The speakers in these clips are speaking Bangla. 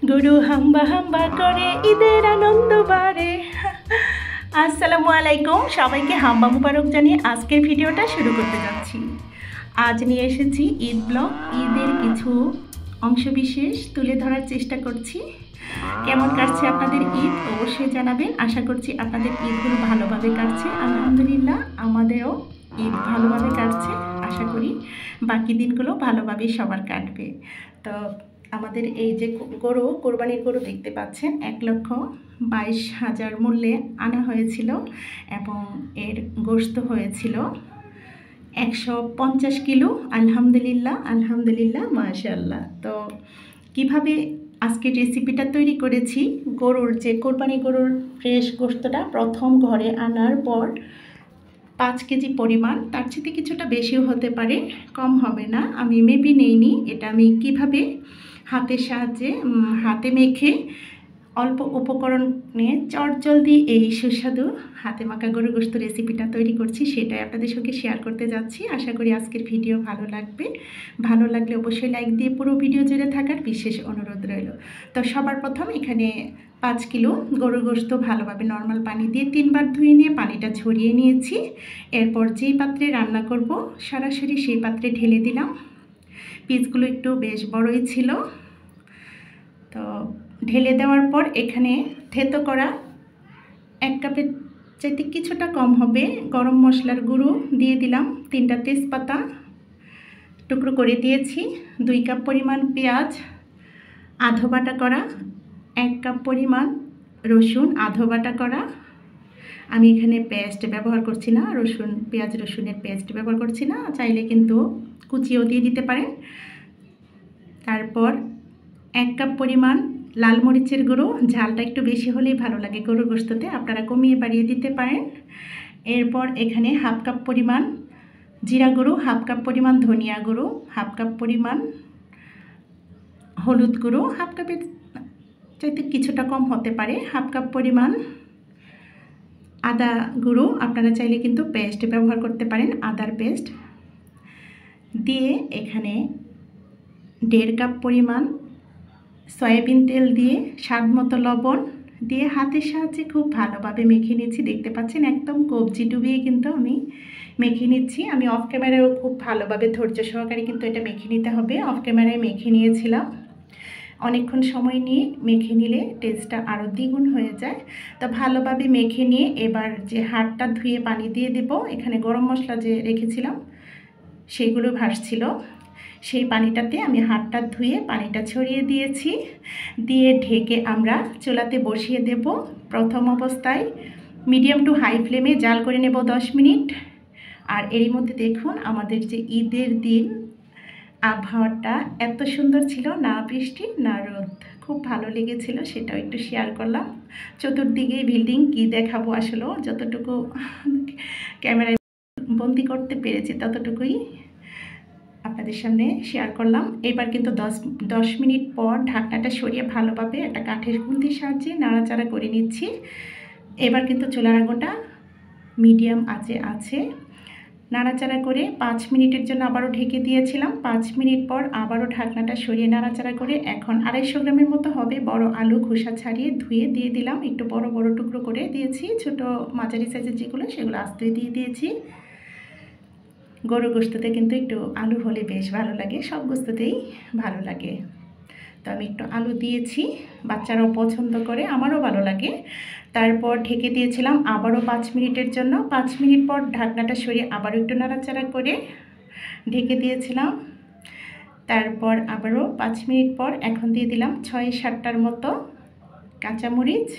গরু হাম্বা হাম্বা করে ঈদের আনন্দ বাড়ে। আসসালামু আলাইকুম, সবাইকে হাম্বা মুবারক জানিয়ে আজকের ভিডিওটা শুরু করতে যাচ্ছি। আজ নিয়ে এসেছি ঈদ ব্লগ। ঈদের কিছু অংশবিশেষ তুলে ধরার চেষ্টা করছি। কেমন কাটছে আপনাদের ঈদ অবশ্যই জানাবেন। আশা করছি আপনাদের ঈদগুলো ভালোভাবে কাটছে। আলহামদুলিল্লাহ আমাদেরও ঈদ ভালোভাবে কাটছে। আশা করি বাকি দিনগুলো ভালোভাবেই সবার কাটবে। তো আমাদের এই যে কোরবানির গরু দেখতে পাচ্ছেন 1,22,000 মূল্যে আনা হয়েছিল এবং এর গোশত হয়েছিল 150 কিলো। আলহামদুলিল্লাহ মাশাআল্লাহ। তো কিভাবে আজকে রেসিপিটা তৈরি করেছি, গরুর যে কোরবানি গরুর ফ্রেশ গোশতটা প্রথম ঘরে আনার পর 5 কেজি পরিমাণ, তার চেয়ে কিছুটা বেশিও হতে পারে, কম হবে না, আমি মেপে নেইনি। এটা আমি কিভাবে হাতের সাহায্যে হাতে মেখে অল্প উপকরণ নিয়ে চটজলদি এই সুস্বাদু হাতে মাখা গরুর গোশত রেসিপিটা তৈরি করছি, সেটাই আপনাদের সঙ্গে শেয়ার করতে যাচ্ছি। আশা করি আজকের ভিডিও ভালো লাগবে। ভালো লাগলে অবশ্যই লাইক দিয়ে পুরো ভিডিও জুড়ে থাকার বিশেষ অনুরোধ রইল। তো সবার প্রথম এখানে 5 কিলো গরুর গোশত ভালোভাবে নর্মাল পানি দিয়ে 3 বার ধুয়ে নিয়ে পানিটা ঝরিয়ে নিয়েছি। এরপর যেই পাত্রে রান্না করব সরাসরি সেই পাত্রে ঢেলে দিলাম। পিসগুলো একটু বেশ বড়ই ছিল। তো ঢেলে দেওয়ার পর এখানে থেতো করা 1 কাপের চাইতে কিছুটা কম হবে গরম মশলার গুঁড়ো দিয়ে দিলাম। 3টা তেজপাতা টুকরো করে দিয়েছি। 2 কাপ পরিমাণ পেঁয়াজ আধো বাটা করা, 1 কাপ পরিমাণ রসুন আধো বাটা করা। আমি এখানে পেস্ট ব্যবহার করছি না, পেঁয়াজ রসুনের পেস্ট ব্যবহার করছি না, চাইলে কিন্তু কুচিও দিয়ে দিতে পারেন। তারপর 1 কাপ পরিমাণ লাল মরিচের গুঁড়ো, ঝালটা একটু বেশি হলেই ভালো লাগে গরুর গোশততে, আপনারা কমিয়ে বাড়িয়ে দিতে পারেন। এরপর এখানে 1/2 কাপ পরিমাণ জিরা গুঁড়ো, 1/2 কাপ পরিমাণ ধনিয়া গুঁড়ো, 1/2 কাপ পরিমাণ হলুদ গুঁড়ো, 1/2 কাপের চাইতে কিছুটা কম হতে পারে, 1/2 কাপ পরিমাণ আদা গুঁড়ো, আপনারা চাইলে কিন্তু পেস্ট ব্যবহার করতে পারেন, আদার পেস্ট দিয়ে এখানে 1.5 কাপ পরিমাণ সয়াবিন তেল দিয়ে স্বাদ মতো লবণ দিয়ে হাতের সাহায্যে খুব ভালোভাবে মেখে নিচ্ছি। দেখতে পাচ্ছেন একদম কবজি ডুবিয়ে কিন্তু আমি মেখে নিচ্ছি। আমি অফ ক্যামেরায়ও খুব ভালোভাবে ধৈর্য সহকারে কিন্তু এটা মেখে নিতে হবে। অফ ক্যামেরায় মেখে নিয়েছিলাম। অনেকক্ষণ সময় নিয়ে মেখে নিলে টেস্টটা আরও দ্বিগুণ হয়ে যায়। তো ভালোভাবে মেখে নিয়ে এবার যে হাতটা ধুয়ে পানি দিয়ে দেব। এখানে গরম মশলা যে রেখেছিলাম সেইগুলো ভাসছিল, সেই পানিটাতে আমি হাতটা ধুয়ে পানিটা ছড়িয়ে দিয়েছি। দিয়ে ঢেকে আমরা চুলাতে বসিয়ে দেব। প্রথম অবস্থায় মিডিয়াম টু হাই ফ্লেমে জাল করে নেব 10 মিনিট। আর এরই মধ্যে দেখুন আমাদের যে ঈদের দিন আবহাওয়াটা এত সুন্দর ছিল, না বৃষ্টি না রোদ, খুব ভালো লেগেছিল, সেটাও একটু শেয়ার করলাম। চতুর্দিকে বিল্ডিং কি দেখাবো, আসলে যতটুকু ক্যামেরায় বন্দি করতে পেরেছি ততটুকুই আপনাদের সামনে শেয়ার করলাম। এবার কিন্তু 10 মিনিট পর ঢাকনাটা সরিয়ে ভালোভাবে একটা কাঠের খুন্তির সাহায্যে নাড়াচাড়া করে নিচ্ছি। এবার কিন্তু চুলার আগুনটা মিডিয়াম আঁচে আছে। নাড়াচাড়া করে 5 মিনিটের জন্য আবারও ঢেকে দিয়েছিলাম। 5 মিনিট পর আবারও ঢাকনাটা সরিয়ে নাড়াচাড়া করে এখন 250 গ্রামের মতো হবে বড় আলু খোসা ছাড়িয়ে ধুয়ে দিয়ে দিলাম। একটু বড় বড় টুকরো করে দিয়েছি, ছোট মাঝারি সাইজের যেগুলো সেগুলো আস্তে দিয়ে দিয়েছি। গরুর গোশততে কিন্তু একটু আলু হলে বেশ ভালো লাগে, সব গোশততেই ভালো লাগে। তো আমি একটু আলু দিয়েছি, বাচ্চারাও পছন্দ করে, আমারও ভালো লাগে। তারপর ঢেকে দিয়েছিলাম আবারও 5 মিনিটের জন্য। 5 মিনিট পর ঢাকনাটা সরিয়ে আবারও একটু নাড়াচাড়া করে ঢেকে দিয়েছিলাম। তারপর আবারও 5 মিনিট পর এখন দিয়ে দিলাম 6-7টার মতো কাঁচামরিচ।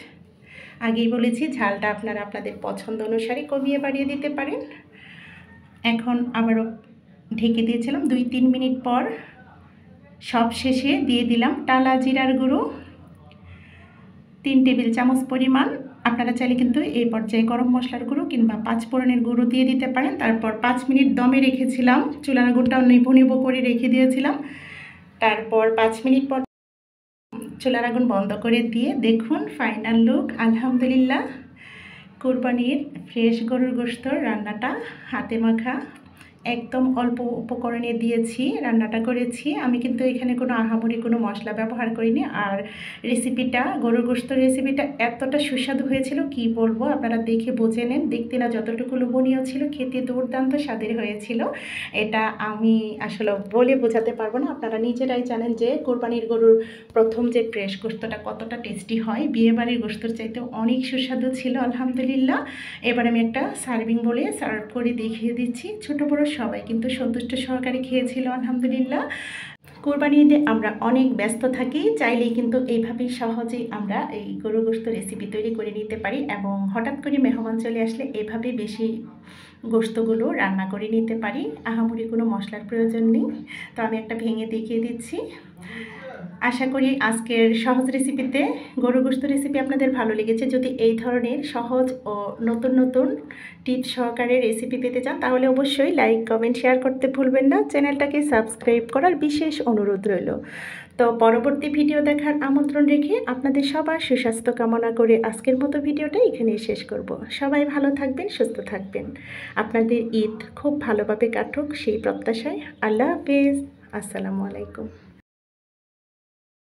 আগেই বলেছি ঝালটা আপনারা আপনাদের পছন্দ অনুসারে কমিয়ে বাড়িয়ে দিতে পারেন। এখন আবারও ঢেকে দিয়েছিলাম 2-3 মিনিট পর সব শেষে দিয়ে দিলাম টালা জিরার গুঁড়ো 3 টেবিল চামচ পরিমাণ। আপনারা চাইলে কিন্তু এই পর্যায়ে গরম মশলার গুঁড়ো কিংবা 5 ফোড়নের গুঁড়ো দিয়ে দিতে পারেন। তারপর 5 মিনিট দমে রেখেছিলাম, চুলার আগুনটাও নিভু করে রেখে দিয়েছিলাম। তারপর 5 মিনিট পর চুলার আগুন বন্ধ করে দিয়ে দেখুন ফাইনাল লুক। আলহামদুলিল্লাহ কোরবানির ফ্রেশ গরুর গোশত রান্নাটা হাতে মাখা একদম অল্প উপকরণে দিয়েছি রান্নাটা করেছি। আমি কিন্তু এখানে কোনো আহামরি কোনো মশলা ব্যবহার করিনি। আর রেসিপিটা, গরুর গোশতের রেসিপিটা এতটা সুস্বাদু হয়েছিল কি বলবো, আপনারা দেখে বুঝে নেন। দেখতে না যতটুকু লোভনীয় ছিল, খেতে দুর্দান্ত স্বাদের হয়েছিল। এটা আমি আসলে বলে বোঝাতে পারবো না, আপনারা নিজেরাই জানেন যে কোরবানির গরুর প্রথম যে ফ্রেশ গোশতটা কতটা টেস্টি হয়। বিয়েবাড়ির গোশতের চাইতে অনেক সুস্বাদু ছিল আলহামদুলিল্লাহ। এবার আমি একটা সার্ভিং বলে সার্ভ করে দেখিয়ে দিচ্ছি। ছোট বড় সবাই কিন্তু সন্তুষ্ট সহকারে খেয়েছিল আলহামদুলিল্লাহ। কোরবানি ঈদে আমরা অনেক ব্যস্ত থাকি, চাইলেই কিন্তু এইভাবেই সহজেই আমরা এই গরু গোশত রেসিপি তৈরি করে নিতে পারি এবং হঠাৎ করে মেহমান চলে আসলে এভাবে বেশি গোশতগুলো রান্না করে নিতে পারি। আহামরি কোনো মশলার প্রয়োজন নেই। তো আমি একটা ভেঙে দেখিয়ে দিচ্ছি। আশা করি আজকের সহজ রেসিপিতে গরু গোশত রেসিপি আপনাদের ভালো লেগেছে। যদি এই ধরনের সহজ ও নতুন নতুন টিপস সহকারে রেসিপি পেতে চান তাহলে অবশ্যই লাইক, কমেন্ট, শেয়ার করতে ভুলবেন না। চ্যানেলটাকে সাবস্ক্রাইব করার বিশেষ অনুরোধ রইল। তো পরবর্তী ভিডিও দেখার আমন্ত্রণ রেখে আপনাদের সবার সুস্বাস্থ্য কামনা করে আজকের মতো ভিডিওটা এখানেই শেষ করব। সবাই ভালো থাকবেন, সুস্থ থাকবেন। আপনাদের ঈদ খুব ভালোভাবে কাটুক সেই প্রত্যাশায়। আল্লাহ হাফেজ। আসসালামু আলাইকুম।